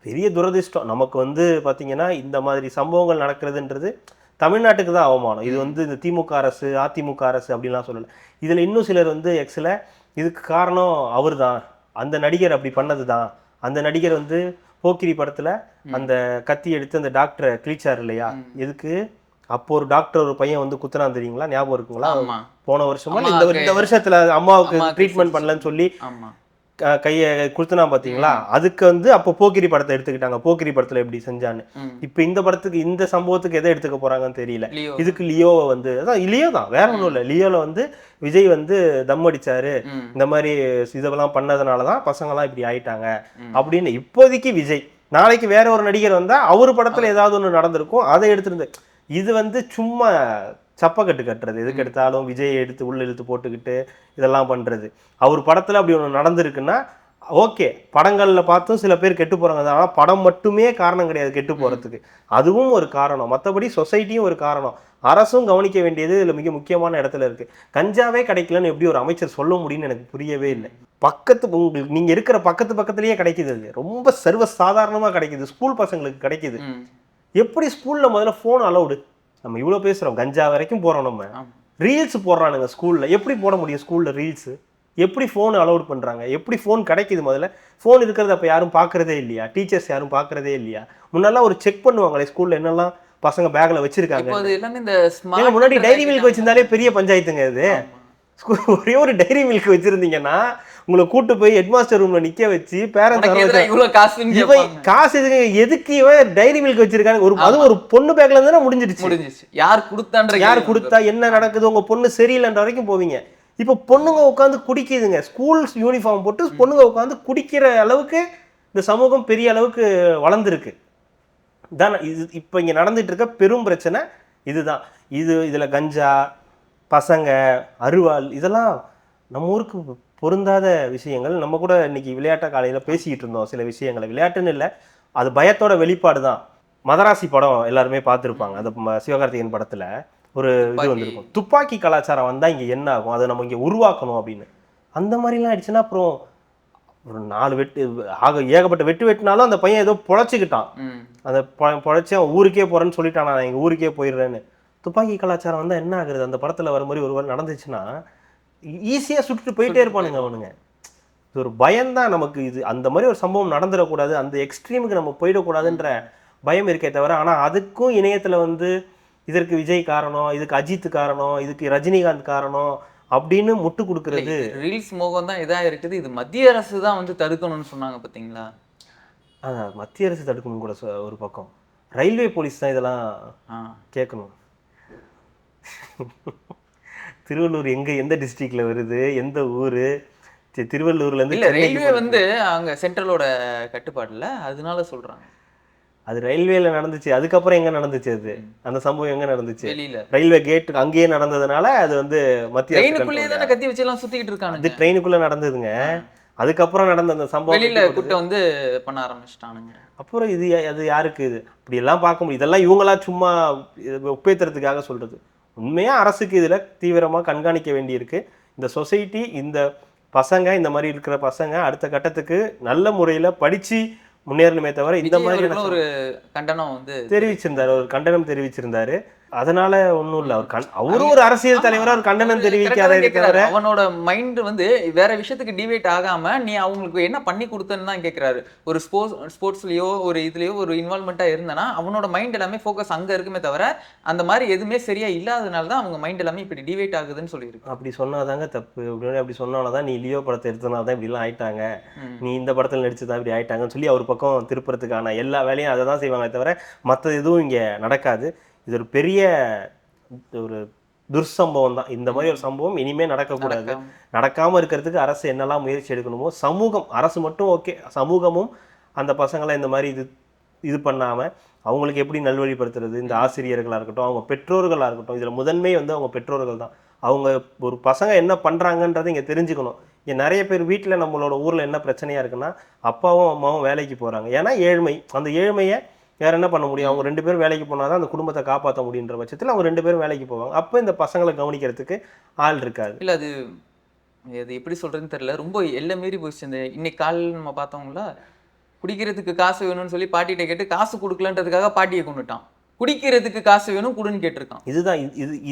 பெரிய துரதிர்ஷ்டம். நமக்கு வந்து பார்த்தீங்கன்னா இந்த மாதிரி சம்பவங்கள் நடக்கிறதுன்றது தமிழ்நாட்டுக்கு தான் அவமானம். இது வந்து இந்த திமுக அரசு அதிமுக அரசு அப்படின்லாம் சொல்லலை. இதில் இன்னும் சிலர் வந்து எக்ஸில் இதுக்கு காரணம் அவர் தான், அந்த நடிகர் அப்படி பண்ணது தான், அந்த நடிகர் வந்து போக்கிரி படத்தில் அந்த கத்தி எடுத்து அந்த டாக்டரை கிழிச்சார் இல்லையா, எதுக்கு? அப்போ ஒரு டாக்டர் ஒரு பையன் வந்து குத்துனா தெரியுங்களா, ஞாபகம் இருக்குங்களா? போன வருஷமா இந்த வருஷத்துல அம்மாவுக்கு ட்ரீட்மெண்ட் பண்ணலன்னு சொல்லி கையை குடுத்துனா பாத்தீங்களா? அதுக்கு வந்து அப்போ போக்கிரி படத்தை எடுத்துக்கிட்டாங்க. போக்கிரி படத்துல எப்படி செஞ்சான்னு. இப்ப இந்த படத்துக்கு இந்த சம்பவத்துக்கு எதை எடுத்துக்க போறாங்கன்னு தெரியல. இதுக்கு லியோவை வந்து அதான் லியோ தான், வேற ஒன்றும் இல்லை. லியோல வந்து விஜய் வந்து தம் அடிச்சாரு, இந்த மாதிரி இதெல்லாம் பண்ணதுனாலதான் பசங்கெல்லாம் இப்படி ஆயிட்டாங்க அப்படின்னு இப்போதைக்கு விஜய். நாளைக்கு வேற ஒரு நடிகர் வந்தா அவரு படத்துல ஏதாவது ஒண்ணு நடந்திருக்கும், அதை எடுத்திருந்து. இது வந்து சும்மா சப்பக்கட்டு கட்டுறது, எதுக்கு எடுத்தாலும் விஜய் எடுத்து உள்ள இழுத்து போட்டுக்கிட்டு இதெல்லாம் பண்றது. அவர் படத்துல அப்படி ஒன்று நடந்திருக்குன்னா ஓகே, படங்கள்ல பார்த்தும் சில பேர் கெட்டு போறாங்க. ஆனால் படம் மட்டுமே காரணம் கிடையாது கெட்டு போறதுக்கு, அதுவும் ஒரு காரணம். மற்றபடி சொசைட்டியும் ஒரு காரணம். அரசும் கவனிக்க வேண்டியது இதில் மிக முக்கியமான இடத்துல இருக்கு. கஞ்சாவே கிடைக்கலன்னு எப்படி ஒரு அமைச்சர் சொல்ல முடியும்னு எனக்கு புரியவே இல்லை. உங்களுக்கு நீங்க இருக்கிற பக்கத்துலயே கிடைக்குது. அது ரொம்ப சர்வசாதாரணமா கிடைக்குது, ஸ்கூல் பசங்களுக்கு கிடைக்குது. எப்படி ஸ்கூல்ல முதல்ல போன் அலௌடு? நம்ம இவ்வளோ பேசுகிறோம், கஞ்சா வரைக்கும் போகிறோம். நம்ம ரீல்ஸ் போடுறானுங்க ஸ்கூலில். எப்படி போட முடியும் ஸ்கூலில் ரீல்ஸு? எப்படி ஃபோன் அலௌட் பண்ணுறாங்க? எப்படி ஃபோன் கிடைக்குது? முதல்ல ஃபோன் இருக்கிறது அப்போ யாரும் பார்க்குறதே இல்லையா? டீச்சர்ஸ் யாரும் பார்க்குறதே இல்லையா? முன்னெல்லாம் ஒரு செக் பண்ணுவாங்களே ஸ்கூலில் என்னெல்லாம் பசங்க பேக்கில் வச்சுருக்காங்க. முன்னாடி டைரி மில்க் வச்சுருந்தாலே பெரிய பஞ்சாயத்துங்க இது. ஒரே ஒரு டைரி மில்க் வச்சுருந்தீங்கன்னா உங்களை கூட்டு போய் ஹெட்மாஸ்டர் ரூம்ல நிக்க வச்சு பேரண்ட்ஸ் காசு எதுக்கு இவன் டைரி மில்க் வச்சிருக்காங்க? அதுவும் ஒரு பொண்ணு பேக்ல இருந்தா முடிஞ்சிருச்சு. யார் கொடுத்தா என்ன நடக்குது, உங்க பொண்ணு சரியில்லைன்ற வரைக்கும் போவீங்க. இப்ப பொண்ணுங்க உட்காந்து குடிக்குதுங்க, ஸ்கூல் யூனிஃபார்ம் போட்டு பொண்ணுங்க உட்காந்து குடிக்கிற அளவுக்கு இந்த சமூகம் பெரிய அளவுக்கு வளர்ந்துருக்கு தானே. இது இப்ப இங்க நடந்துட்டு இருக்க பெரும் பிரச்சனை இதுதான். இதுல கஞ்சா, பசங்க, அருவாள், இதெல்லாம் நம்ம ஊருக்கு பொருந்தாத விஷயங்கள். நம்ம கூட இன்னைக்கு விளையாட்ட காலையில் பேசிக்கிட்டு இருந்தோம் சில விஷயங்களை. விளையாட்டுன்னு இல்லை, அது பயத்தோட வெளிப்பாடு தான். மதராசி படம் எல்லாருமே பார்த்துருப்பாங்க. அந்த சிவகார்த்திகேயன் படத்துல ஒரு இது வந்திருக்கும், துப்பாக்கி கலாச்சாரம் வந்தா இங்க என்ன ஆகும், அதை நம்ம இங்க உருவாக்கணும் அப்படின்னு. அந்த மாதிரிலாம் ஆயிடுச்சுன்னா அப்புறம் ஒரு 4 வெட்டு ஏகப்பட்ட வெட்டு வெட்டினாலும் அந்த பையன் ஏதோ பொழைச்சிக்கிட்டான். அந்த பொழைச்சி அவன் ஊருக்கே போறேன்னு சொல்லிட்டான், நான் எங்க ஊருக்கே போயிடுறேன்னு. துப்பாக்கி கலாச்சாரம் வந்தா என்ன ஆகுறது? அந்த படத்துல வர மாதிரி ஒரு நடந்துச்சுன்னா ஈஸியா சுட்டுட்டு போயிட்டே இருப்பானுங்க அவனுங்க. இது ஒரு பயம்தான் நமக்கு. இது அந்த மாதிரி ஒரு சம்பவம் நடந்துடக்கூடாது, அந்த எக்ஸ்ட்ரீமுக்கு நம்ம போயிடக்கூடாதுன்ற பயம் இருக்கே தவிர, ஆனா அதுக்கும் இணையத்துல வந்து இதற்கு விஜய் காரணம், இதுக்கு அஜித் காரணம், இதுக்கு ரஜினிகாந்த் காரணம் அப்படின்னு முட்டு கொடுக்கறது. ரீல்ஸ் மோகம் தான் இதா இருக்குது. இது மத்திய அரசு தான் வந்து தடுக்கணும்னு சொன்னாங்க பாத்தீங்களா? மத்திய அரசு தடுக்கணும் கூட ஒரு பக்கம், ரயில்வே போலீஸ் தான் இதெல்லாம் கேட்கணும். திருவள்ளூர் எந்த டிஸ்ட்ரிக்ட்ல வருது, எந்த ஊரு? திருவள்ளூர்ல இருந்து இல்ல, ரயில்வே வந்து அங்க சென்ட்ரலோட கட்டுப்பாடுல, அதனால சொல்றாங்க. அது ரயில்வேல நடந்துச்சு, அதுக்கப்புறம் எங்க நடந்துச்சு அது? அந்த சம்பவம் எங்க நடந்துச்சு? ரயில்வே கேட் அங்கேயே நடந்ததுனால அது வந்து மத்திய ட்ரெயினுக்குள்ளேயே தான கத்தி வச்சு எல்லாம் சுத்திக்கிட்டு இருக்காங்க. அது ட்ரெயினுக்குள்ள நடந்ததுங்க. அதுக்கப்புறம் நடந்த அந்த சம்பவம் வெளியில குட்ட வந்து பண்ண ஆரம்பிச்சிட்டானுங்க. அப்புறம் இது அது யாருக்கு? இது இப்படி எல்லாம் பார்க்க முடியும்? இதெல்லாம் இவங்களா சும்மா ஒப்பேத்துறதுக்காக சொல்றது. உண்மையா அரசுக்கு இதுல தீவிரமா கண்காணிக்க வேண்டியிருக்கு. இந்த சொசைட்டி, இந்த பசங்க, இந்த மாதிரி இருக்கிற பசங்க அடுத்த கட்டத்துக்கு நல்ல முறையில படிச்சு முன்னேறணுமே தவிர இந்த மாதிரி ஒரு கண்டனம் வந்து தெரிவிச்சிருந்தாரு, ஒரு கண்டனம் தெரிவிச்சிருந்தாரு. அதனால ஒண்ணும் இல்ல, அவரும் ஒரு அரசியல் தலைவரா ஒரு கண்டனம் தெரிவிக்காத. அவனோட மைண்ட் வந்து வேற விஷயத்துக்கு டிவேட் ஆகாம நீ அவங்களுக்கு என்ன பண்ணி கொடுத்தன்னு தான் கேட்கிறாரு. ஒரு ஸ்போர்ட்ஸ்லயோ ஒரு இதுலயோ ஒரு இன்வால்மெண்டா இருந்தனா அவனோட மைண்ட் எல்லாமே ஃபோக்கஸ் அங்க இருக்குமே தவிர அந்த மாதிரி எதுவுமே சரியா இல்லாதனால தான் அவங்க மைண்ட் எல்லாமே இப்படி டிவேட் ஆகுதுன்னு சொல்லியிருக்கு. அப்படி சொன்னாதாங்க தப்பு. அப்படி சொன்னாலதான் நீ லியோ படத்தை எடுத்தனால்தான் இப்படி எல்லாம் ஆயிட்டாங்க, நீ இந்த படத்துல நடிச்சுதான் இப்படி ஆயிட்டாங்கன்னு சொல்லி அவர் பக்கம் திருப்புறதுக்கான எல்லா வேலையும் அதை தான் செய்வாங்க தவிர மற்ற எதுவும் இங்க நடக்காது. இது ஒரு பெரிய ஒரு துர்சம்பவம் தான். இந்த மாதிரி ஒரு சம்பவம் இனிமே நடக்கக்கூடாது. நடக்காம இருக்கிறதுக்கு அரசு என்னெல்லாம் முயற்சி எடுக்கணுமோ, சமூகம், அரசு மட்டும் ஓகே, சமூகமும் அந்த பசங்களை இந்த மாதிரி இது பண்ணாம அவங்களுக்கு எப்படி நல்வழிப்படுத்துறது, இந்த ஆசிரியர்களா இருக்கட்டும், அவங்க பெற்றோர்களா இருக்கட்டும், இதுல முதன்மை வந்து அவங்க பெற்றோர்கள் தான். அவங்க ஒரு பசங்க என்ன பண்றாங்கன்றதை இங்க தெரிஞ்சுக்கணும். இங்க நிறைய பேர் வீட்டுல, நம்மளோட ஊர்ல என்ன பிரச்சனையா இருக்குன்னா, அப்பாவும் அம்மாவும் வேலைக்கு போறாங்க. ஏன்னா ஏழ்மை, அந்த ஏழ்மையை வேற என்ன பண்ண முடியும்? அவங்க 2 பேரும் வேலைக்கு போனாதான் அந்த குடும்பத்தை காப்பாற்ற முடியுன்ற பட்சத்தில் அவங்க 2 பேரும் வேலைக்கு போவாங்க. அப்போ இந்த பசங்களை கவனிக்கிறதுக்கு ஆள் இருக்காது. இல்லை, அது எப்படி சொல்றதுன்னு தெரியல, ரொம்ப எல்லை மீறி போயிடுச்சு. இந்த இன்னைக்கு காலையில் நம்ம பார்த்தோம்ல, குடிக்கிறதுக்கு காசு வேணும்னு சொல்லி பாட்டிகிட்ட கேட்டு காசு கொடுக்கலன்றதுக்காக பாட்டியை கொண்டுட்டான். குடிக்கிறதுக்கு காசு வேணும் குடுன்னு கேட்டிருக்கான்.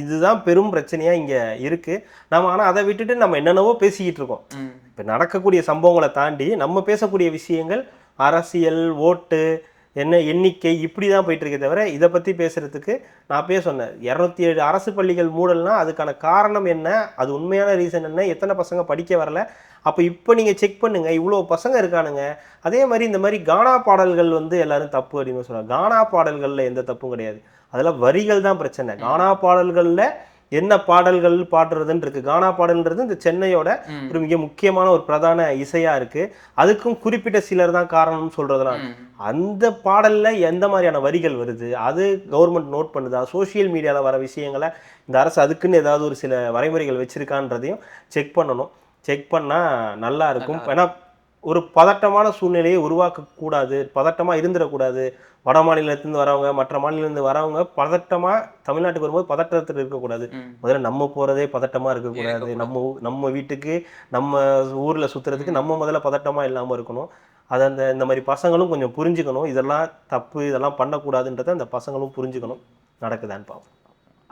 இதுதான் பெரும் பிரச்சனையா இங்க இருக்கு. நம்ம ஆனா அதை விட்டுட்டு நம்ம என்னென்னவோ பேசிக்கிட்டு இருக்கோம். இப்ப நடக்கக்கூடிய சம்பவங்களை தாண்டி நம்ம பேசக்கூடிய விஷயங்கள் அரசியல், ஓட்டு, என்ன எண்ணிக்கை, இப்படி தான் போயிட்டு இருக்கே தவிர இதை பற்றி பேசுறதுக்கு நான் சொன்னேன் 207 அரசு பள்ளிகள் மூடல்னா அதுக்கான காரணம் என்ன, அது உண்மையான ரீசன் என்ன, எத்தனை பசங்க படிக்க வரல. அப்போ இப்போ நீங்கள் செக் பண்ணுங்க, இவ்வளோ பசங்க இருக்கானுங்க. அதே மாதிரி இந்த மாதிரி கானா பாடல்கள் வந்து எல்லாரும் தப்பு அப்படின்னு சொல்கிறாங்க. கானா பாடல்களில் எந்த தப்பும் கிடையாது, அதில் வரிகள் தான் பிரச்சனை. கானா பாடல்களில் என்ன பாடல்கள் பாடுறதுன்னு இருக்கு. கானா பாடல்ன்றது இந்த சென்னையோட ஒரு மிக முக்கியமான ஒரு பிரதான இசையா இருக்கு. அதுக்கும் குறிப்பிட்ட சிலர் தான் காரணம்னு சொல்றதுலாம், அந்த பாடல்ல எந்த மாதிரியான வரிகள் வருது, அது கவர்மெண்ட் நோட் பண்ணுதா, சோசியல் மீடியால வர விஷயங்களை இந்த அரசு அதுக்குன்னு ஏதாவது ஒரு சில வரைமுறைகள் வச்சிருக்கான்றதையும் செக் பண்ணணும். செக் பண்ணா நல்லா இருக்கும். ஏன்னா ஒரு பதட்டமான சூழ்நிலையை உருவாக்கக்கூடாது, பதட்டமாக இருந்துடக்கூடாது. வட மாநிலத்திலிருந்து வரவங்க, மற்ற மாநிலத்திலிருந்து வரவங்க பதட்டமாக தமிழ்நாட்டுக்கு வரும்போது பதட்டத்தில் இருக்கக்கூடாது. முதல்ல நம்ம போகிறதே பதட்டமாக இருக்கக்கூடாது. நம்ம வீட்டுக்கு, நம்ம ஊரில் சுற்றுறதுக்கு நம்ம முதல்ல பதட்டமாக இல்லாமல் இருக்கணும். அதை இந்த மாதிரி பசங்களும் கொஞ்சம் புரிஞ்சுக்கணும். இதெல்லாம் தப்பு, இதெல்லாம் பண்ணக்கூடாதுன்றதை அந்த பசங்களும் புரிஞ்சுக்கணும். நடக்குதான்னு பார்ப்போம்.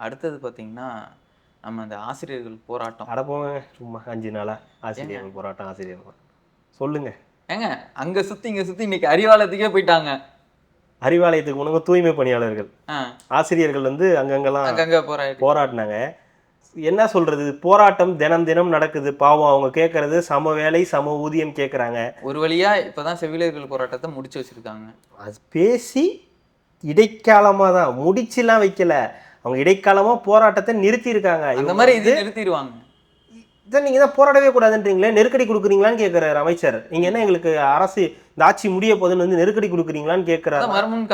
அடுத்தது பார்த்தீங்கன்னா நம்ம அந்த ஆசிரியர்கள் போராட்டம். அடப்போங்க சும்மா 5 நாளா ஆசிரியர்கள் போராட்டம். சொல்லுங்க ஏங்க, அங்க சுத்தி இங்க சுத்தி இன்னைக்கு அறிவாலயத்துக்கே போயிட்டாங்க. அறிவாலயத்துக்கு போனவங்க தூய்மை பணியாளர்கள், ஆசிரியர்கள் வந்து அங்கங்க போராடினாங்க. என்ன சொல்றது, போராட்டம் தினம் தினம் நடக்குது. பாவம், அவங்க கேட்கறது சம வேலை சம ஊதியம் கேட்கறாங்க. ஒரு வழியா இப்பதான் செவிலியர்கள் போராட்டத்தை முடிச்சு வச்சிருக்காங்க. அது பேசி இடைக்காலமா தான், முடிச்சுலாம் வைக்கல. அவங்க இடைக்காலமா போராட்டத்தை நிறுத்தி இருக்காங்க. இந்த மாதிரி இது நிறுத்திடுவாங்க. இதான் நீங்க தான் போராடவே கூடாதுன்றீங்களே, நெருக்கடி கொடுக்குறீங்களான்னு கேட்கிறாரு அமைச்சர். நீங்க என்ன எங்களுக்கு அரசு இந்த ஆட்சி முடிய போதுன்னு வந்து நெருக்கடி கொடுக்குறீங்களான்னு கேட்கிறாரு. வருமுன்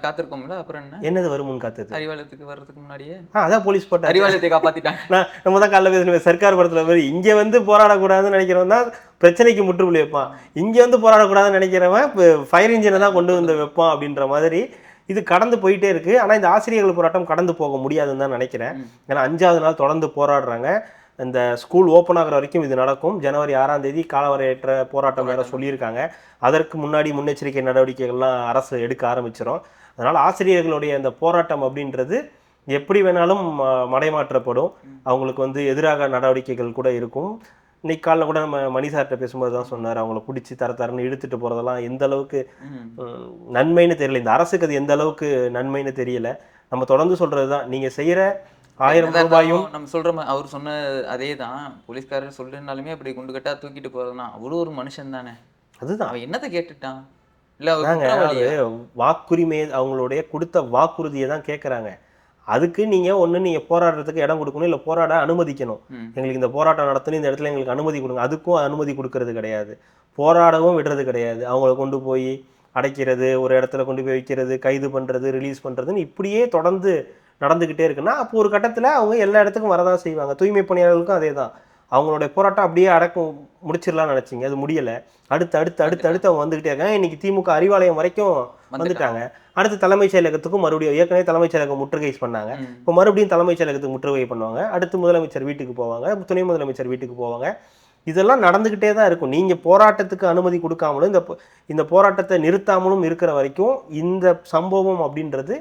காத்திருக்கோம்ல, அப்புறம் என்னது வருமுன் காத்தது? அறிவாலயத்துக்கு வர்றதுக்கு முன்னாடியே அதான் போலீஸ் போட்டு அறிவாலயத்தை காப்பாத்திட்டாங்க. நம்ம தான் காலைல பேசுறேன், சர்க்கார் படத்துல மாதிரி இங்க வந்து போராடக்கூடாதுன்னு நினைக்கிறவன் தான் பிரச்சனைக்கு முற்றுப்புள்ளி வைப்பான். இங்க வந்து போராடக்கூடாதுன்னு நினைக்கிறவன் ஃபயர் இன்ஜினை தான் கொண்டு வந்து வைப்பான் அப்படின்ற மாதிரி இது கடந்து போயிட்டே இருக்கு. ஆனா இந்த ஆசிரியர்கள் போராட்டம் கடந்து போக முடியாதுன்னு தான் நினைக்கிறேன். ஏன்னா 5வது நாள் தொடர்ந்து போராடுறாங்க. இந்த ஸ்கூல் ஓப்பன் ஆகிற வரைக்கும் இது நடக்கும். ஜனவரி 6ஆம் தேதி காலவரையற்ற போராட்டம் வேற சொல்லியிருக்காங்க. அதற்கு முன்னாடி முன்னெச்சரிக்கை நடவடிக்கைகள்லாம் அரசு எடுக்க ஆரம்பிச்சிடும். அதனால ஆசிரியர்களுடைய அந்த போராட்டம் அப்படின்றது எப்படி வேணாலும் மடைமாற்றப்படும். அவங்களுக்கு வந்து எதிராக நடவடிக்கைகள் கூட இருக்கும். இன்னைக்கு காலைல கூட நம்ம மணிசார்கிட்ட பேசும்போது தான் சொன்னார், அவங்கள பிடிச்சி தரன்னு இழுத்துட்டு போகிறதெல்லாம் எந்த அளவுக்கு நன்மைன்னு தெரியல. இந்த அரசுக்கு அது எந்த அளவுக்கு நன்மைன்னு தெரியல. நம்ம தொடர்ந்து சொல்கிறது தான், நீங்கள் செய்கிற 1000 ரூபாயும் நம்ம சொல்ற மாதிரி அவர் சொன்ன அதே தான். போலீஸ்காரர் சொல்றதுனாலுமே அப்படி குண்டு கட்டா தூக்கிட்டு போறதுனா அவரும் ஒரு மனுஷன் தானே. அதுதான் அவன் என்னத்தை கேட்டுட்டான் இல்ல, வாக்குரிமை அவங்களுடைய கொடுத்த வாக்குறுதியை தான் கேட்குறாங்க. அதுக்கு நீங்கள் போராடுறதுக்கு இடம் கொடுக்கணும், இல்லை போராட அனுமதிக்கணும். எங்களுக்கு இந்த போராட்டம் நடத்தணும், இந்த இடத்துல எங்களுக்கு அனுமதி கொடுங்க. அதுக்கும் அனுமதி கொடுக்கறது கிடையாது, போராடவும் விடுறது கிடையாது. அவங்கள கொண்டு போய் அடைக்கிறது, ஒரு இடத்துல கொண்டு போய் வைக்கிறது, கைது பண்ணுறது, ரிலீஸ் பண்ணுறதுன்னு இப்படியே தொடர்ந்து நடந்துக்கிட்டே இருக்குன்னா அப்போ ஒரு கட்டத்தில் அவங்க எல்லா இடத்துக்கும் வரதான் செய்வாங்க. தூய்மை பணியாளர்களுக்கும் அதே தான். அவங்களுடைய போராட்டம் அப்படியே முடிச்சிடலாம்னு நினச்சிங்க, அது முடியலை. அடுத்து அடுத்து அடுத்து அடுத்து அவங்க வந்துக்கிட்டே இருக்காங்க. இன்னைக்கு திமுக அறிவாலயம் வரைக்கும் வந்துட்டாங்க. அடுத்து தலைமைச் செயலகத்துக்கும் மறுபடியும் ஏற்கனவே தலைமைச் செயலகம் முற்றுகை பண்ணாங்க. இப்போ மறுபடியும் தலைமைச் செயலகத்துக்கு முற்றுகை பண்ணுவாங்க. அடுத்து முதலமைச்சர் வீட்டுக்கு போவாங்க, துணை முதலமைச்சர் வீட்டுக்கு போவாங்க. இதெல்லாம் நடந்துக்கிட்டே தான் இருக்கும். நீங்கள் போராட்டத்துக்கு அனுமதி கொடுக்காமலும் இந்த போராட்டத்தை நிறுத்தாமலும் இருக்கிற வரைக்கும் இந்த சம்பவம் அப்படின்றது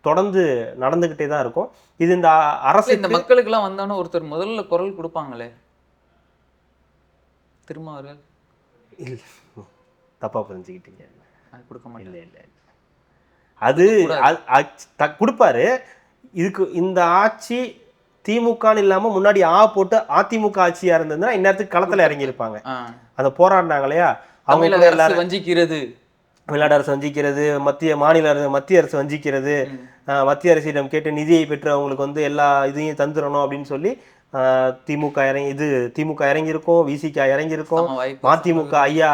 தொடர்ந்து நடந்துக்கிட்டே தான் இருக்கும். இது இந்த அரசு இந்த மக்களுக்கெல்லாம் வந்தானே ஒருத்தர் முதல்ல குரல் கொடுப்பாங்களே திருமாவர்கள், இல்லை தப்பாக புரிஞ்சுக்கிட்டீங்க, அது கொடுக்க மாட்டேன். இல்லை அது கொடுப்பாரு. இதுக்கு இந்த ஆட்சி திமுகன்னு இல்லாமல் முன்னாடி போட்டு அதிமுக ஆட்சியாக இருந்ததுன்னா இந்நேரத்துக்கு களத்தில் இறங்கியிருப்பாங்க. அந்த போராடினாங்க இல்லையா, அவங்க எல்லாரும் வஞ்சிக்கிறது, தமிழ்நாடு அரசு வஞ்சிக்கிறது, மத்திய அரசு வஞ்சிக்கிறது, மத்திய அரசிடம் கேட்டு நிதியை பெற்று அவங்களுக்கு வந்து எல்லா இதையும் தந்துடணும் அப்படின்னு சொல்லி திமுக இறங்கியிருக்கும், விசிக இறங்கியிருக்கும், மதிமுக ஐயா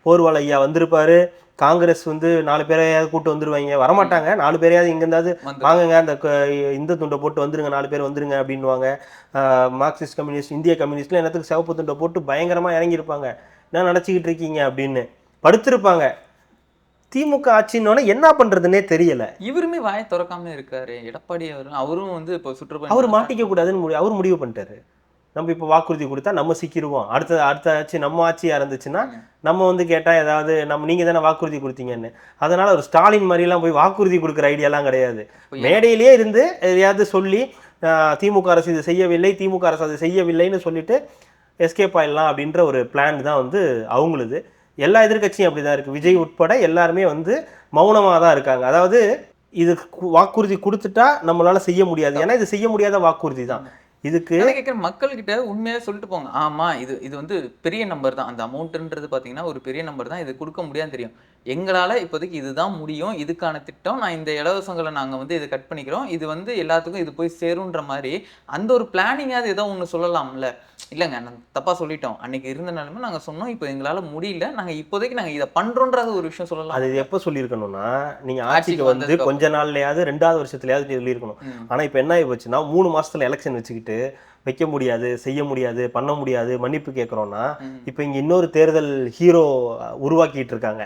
போர்வால் ஐயா வந்திருப்பாரு, காங்கிரஸ் வந்து 4 பேரையாவது கூட்டு வந்துருவாங்க. வரமாட்டாங்க, 4 பேரையாவது இங்க இருந்தாவது வாங்குங்க, அந்த இந்த துண்டை போட்டு வந்துருங்க, 4 பேர் வந்துருங்க அப்படின்வாங்க. மார்க்சிஸ்ட் கம்யூனிஸ்ட், இந்திய கம்யூனிஸ்ட்ல என்னத்துக்கு சிவப்பு துண்டை போட்டு பயங்கரமா இறங்கியிருப்பாங்க. என்ன நினைச்சுக்கிட்டு இருக்கீங்க அப்படின்னு படுத்திருப்பாங்க. திமுக ஆட்சின்னு என்ன பண்றதுன்னே தெரியல. இவருமே வாயை திறக்காம இருக்காரு எடப்பாடி. அவரும் வந்து இப்போ சுற்றுப்பயணம் அவர் மாட்டிக்க கூடாதுன்னு அவர் முடிவு பண்ணிட்டாரு. நம்ம இப்போ வாக்குறுதி கொடுத்தா நம்ம சிக்கிடுவோம், அடுத்த ஆட்சி நம்ம ஆட்சியா இருந்துச்சுன்னா நம்ம வந்து கேட்டா ஏதாவது நீங்க தானே வாக்குறுதி கொடுத்தீங்கன்னு. அதனால ஒரு ஸ்டாலின் மாதிரிலாம் போய் வாக்குறுதி கொடுக்குற ஐடியாலாம் கிடையாது. மேடையிலேயே இருந்து எதையாவது சொல்லி திமுக அரசு இது செய்யவில்லை, திமுக அரசு அது செய்யவில்லைன்னு சொல்லிட்டு எஸ்கேப் ஆயிடலாம் அப்படின்ற ஒரு பிளான் தான் வந்து அவங்களுது. எல்லா எதிர்கட்சியும் அப்படிதான் இருக்கு. விஜய் உட்பட எல்லாருமே வந்து மௌனமாக தான் இருக்காங்க. அதாவது இது வாக்குறுதி கொடுத்துட்டா நம்மளால செய்ய முடியாது, ஏன்னா இது செய்ய முடியாத வாக்குறுதி தான். இதுக்கு மக்கள் கிட்ட உண்மையா சொல்லிட்டு போங்க. ஆமா இது வந்து பெரிய நம்பர் தான், அந்த அமௌண்ட்ன்றது பாத்தீங்கன்னா ஒரு பெரிய நம்பர் தான், இது கொடுக்க முடியாதுன்னு தெரியும். எங்களால இப்போதைக்கு இதுதான் முடியும், இதுக்கான திட்டம், நான் இந்த இலவசங்களை நாங்க வந்து இதை கட் பண்ணிக்கிறோம், இது வந்து எல்லாத்துக்கும் இது போய் சேருன்ற மாதிரி அந்த ஒரு பிளானிங்காவது ஏதோ ஒன்று சொல்லலாம்ல. இல்லைங்க நான் தப்பா சொல்லிட்டோம், அன்னைக்கு இருந்த நிலைமை நாங்க சொன்னோம், இப்போ எங்களால முடியல, நாங்க இப்போதைக்கு நாங்க இதை பண்றோன்றது ஒரு விஷயம் சொல்லலாம். அது எப்போ சொல்லியிருக்கணும்னா நீங்க ஆட்சிக்கு வந்து கொஞ்ச நாள்லயாவது 2வது வருஷத்துலயாவது சொல்லியிருக்கணும். ஆனா இப்போ என்ன ஆகி போச்சுன்னா 3 மாசத்துல எலெக்ஷன் வச்சுக்கிட்டு வைக்க முடியாது, செய்ய முடியாது, பண்ண முடியாது, மன்னிப்பு கேட்குறோம்னா இப்போ இங்கே இன்னொரு தேர்தல் ஹீரோ உருவாக்கிட்டு இருக்காங்க.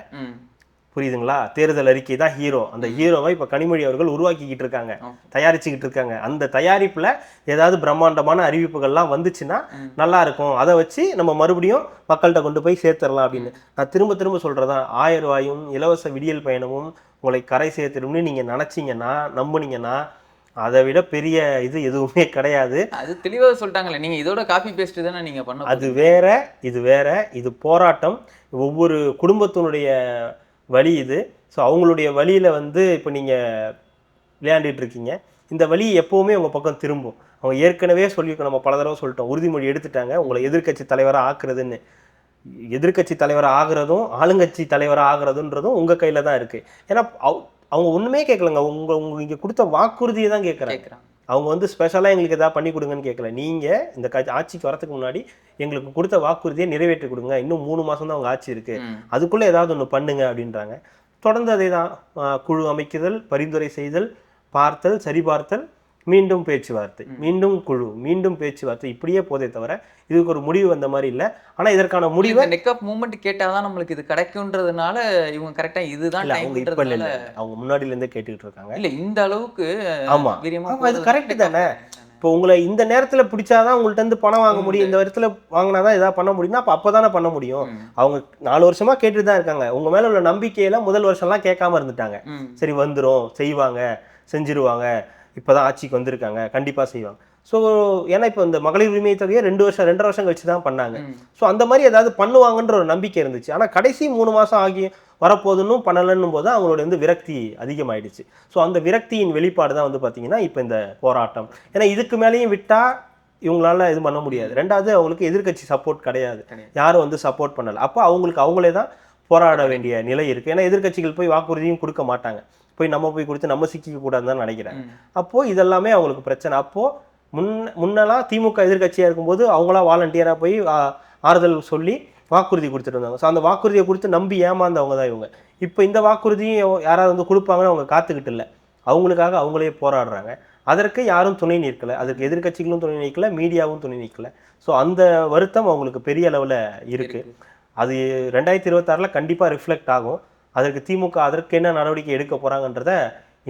புரியுதுங்களா? தேர்தல் அறிக்கை தான் ஹீரோ. அந்த ஹீரோவை இப்போ கனிமொழி அவர்கள் உருவாக்கிக்கிட்டு இருக்காங்க, தயாரிச்சுக்கிட்டு இருக்காங்க. அந்த தயாரிப்பில் ஏதாவது பிரம்மாண்டமான அறிவிப்புகள்லாம் வந்துச்சுன்னா நல்லா இருக்கும், அதை வச்சு நம்ம மறுபடியும் மக்கள்கிட்ட கொண்டு போய் சேர்த்துடலாம் அப்படின்னு. நான் திரும்ப திரும்ப சொல்கிறதான், 1000 ரூபாயும் இலவச விடியல் பயணமும் உங்களை கரை சேர்த்துடும்னு நீங்கள் நினச்சிங்கன்னா, நம்புனீங்கன்னா அதை விட பெரிய இது எதுவுமே கிடையாது. அது தெளிவாக சொல்லிட்டாங்களே, நீங்கள் இதோட காப்பி பேஸ்ட் தானே நீங்கள் பண்ண. அது வேற, இது வேற. இது போராட்டம், ஒவ்வொரு குடும்பத்தினுடைய வழி இது. ஸோ அவங்களுடைய வழியில் வந்து இப்போ நீங்கள் விளையாண்டுட்டு இருக்கீங்க. இந்த வழி எப்போவுமே உங்கள் பக்கம் திரும்பும். அவங்க ஏற்கனவே சொல்லியிருக்கோம், நம்ம பல தடவை சொல்லிட்டோம், உறுதிமொழி எடுத்துட்டாங்க உங்களை எதிர்கட்சி தலைவராக ஆக்குறதுன்னு. எதிர்கட்சி தலைவராக ஆகுறதும் ஆளுங்கட்சி தலைவராக ஆகுறதுன்றதும் உங்கள் கையில் தான் இருக்குது. ஏன்னா அவங்க ஒன்றுமே கேட்கலங்க, இங்கே கொடுத்த வாக்குறுதியை தான் கேட்குறாங்க. அவங்க வந்து ஸ்பெஷலாக எங்களுக்கு எதாவது பண்ணி கொடுங்கன்னு கேட்கல. நீங்கள் இந்த ஆட்சிக்கு வரதுக்கு முன்னாடி எங்களுக்கு கொடுத்த வாக்குறுதியை நிறைவேற்றி கொடுங்க, இன்னும் 3 மாதம் தான் அவங்க ஆட்சி இருக்குது, அதுக்குள்ளே ஏதாவது ஒன்று பண்ணுங்க அப்படின்றாங்க. தொடர்ந்து அதே தான், குழு அமைக்குதல், பரிந்துரை செய்தல், பார்த்தல், சரிபார்த்தல், மீண்டும் பேச்சுவார்த்தை, மீண்டும் குழு, மீண்டும் பேச்சுவார்த்தை, இப்படியே போதே தவிர இதுக்கு ஒரு முடிவு வந்த மாதிரி இல்லை. ஆனா இதற்கான முடிவை நெக் ஆஃப் மூவ்மெண்ட் கேட்டாதான் நம்மளுக்கு இது கிடைக்கும்ன்றதுனால இவங்க கரெக்டா இதுதான் அவங்க இப்ப இல்ல, அவங்க முன்னாடில இருந்தே கேட்டுக்கிட்டு இருக்காங்க. இல்ல இந்த அளவுக்கு ஆமா அது கரெக்ட் தானே. இப்போ உங்களை இந்த நேரத்துல பிடிச்சாதான் உங்கள்ட்ட இருந்து பணம் வாங்க முடியும், இந்த இடத்துல வாங்கினாதான் ஏதாவது பண்ண முடியும்னா அப்பதானே பண்ண முடியும். அவங்க 4 வருஷமா கேட்டுட்டு தான் இருக்காங்க. உங்க மேல உள்ள நம்பிக்கையில முதல் வருஷம்லாம் கேட்காம இருந்துட்டாங்க. சரி வந்துரும், செய்வாங்க, செஞ்சிருவாங்க, இப்பதான் ஆட்சிக்கு வந்திருக்காங்க, கண்டிப்பா செய்வாங்க. ஸோ ஏன்னா இப்போ இந்த மகளிர் உரிமை தொகையை 2 வருஷம் கழிச்சு தான் பண்ணாங்க. ஸோ அந்த மாதிரி ஏதாவது பண்ணுவாங்கன்ற ஒரு நம்பிக்கை இருந்துச்சு. ஆனால் கடைசி 3 மாசம் ஆகி வரப்போதுன்னு பண்ணலன்னும் போது அவங்களோட வந்து விரக்தி அதிகமாயிடுச்சு. ஸோ அந்த விரக்தியின் வெளிப்பாடு தான் வந்து பார்த்தீங்கன்னா இப்போ இந்த போராட்டம். ஏன்னா இதுக்கு மேலேயும் விட்டா இவங்களால இது பண்ண முடியாது. ரெண்டாவது அவங்களுக்கு எதிர்கட்சி சப்போர்ட் கிடையாது, யாரும் வந்து சப்போர்ட் பண்ணல. அப்போ அவங்களுக்கு அவங்களே தான் போராட வேண்டிய நிலை இருக்கு. ஏன்னா எதிர்கட்சிகள் போய் வாக்குறுதியும் கொடுக்க மாட்டாங்க, நம்ம போய் கொடுத்து நம்ம சிக்கிக்க கூடாதுன்னு தான் நினைக்கிறேன். அப்போ இதெல்லாமே அவங்களுக்கு பிரச்சனை. அப்போ முன்னெல்லாம் திமுக எதிர்கட்சியா இருக்கும்போது அவங்களா வாலண்டியரா போய் ஆறுதல் சொல்லி வாக்குறுதி கொடுத்துட்டு இருந்தாங்க. ஸோ அந்த வாக்குறுதியை கொடுத்து நம்பி ஏமாந்தவங்க தான் இவங்க. இப்போ இந்த வாக்குறுதியும் யாராவது வந்து கொடுப்பாங்கன்னு அவங்க காத்துக்கிட்டு இல்லை, அவங்களுக்காக அவங்களே போராடுறாங்க. அதற்கு யாரும் துணை நிற்கலை, அதுக்கு எதிர்கட்சிகளும் துணை நிற்கலை, மீடியாவும் துணை நிற்கலை. ஸோ அந்த வருத்தம் அவங்களுக்கு பெரிய அளவில் இருக்கு. அது 2026 கண்டிப்பாக ரிஃப்ளெக்ட் ஆகும். அதற்கு திமுக அதற்கு என்ன நடவடிக்கை எடுக்க போறாங்கன்றத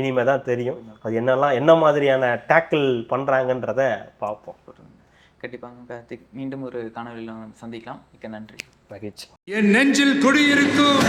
இனிமே தான் தெரியும். அது என்ன மாதிரியான டேக்கிள் பண்றாங்கன்றத பார்ப்போம். கண்டிப்பாங்க கார்த்திக், மீண்டும் ஒரு காணொலியில் சந்திக்கலாம். மிக்க நன்றி. மகிழ்ச்சி. என் நெஞ்சில் குடியிருக்கும்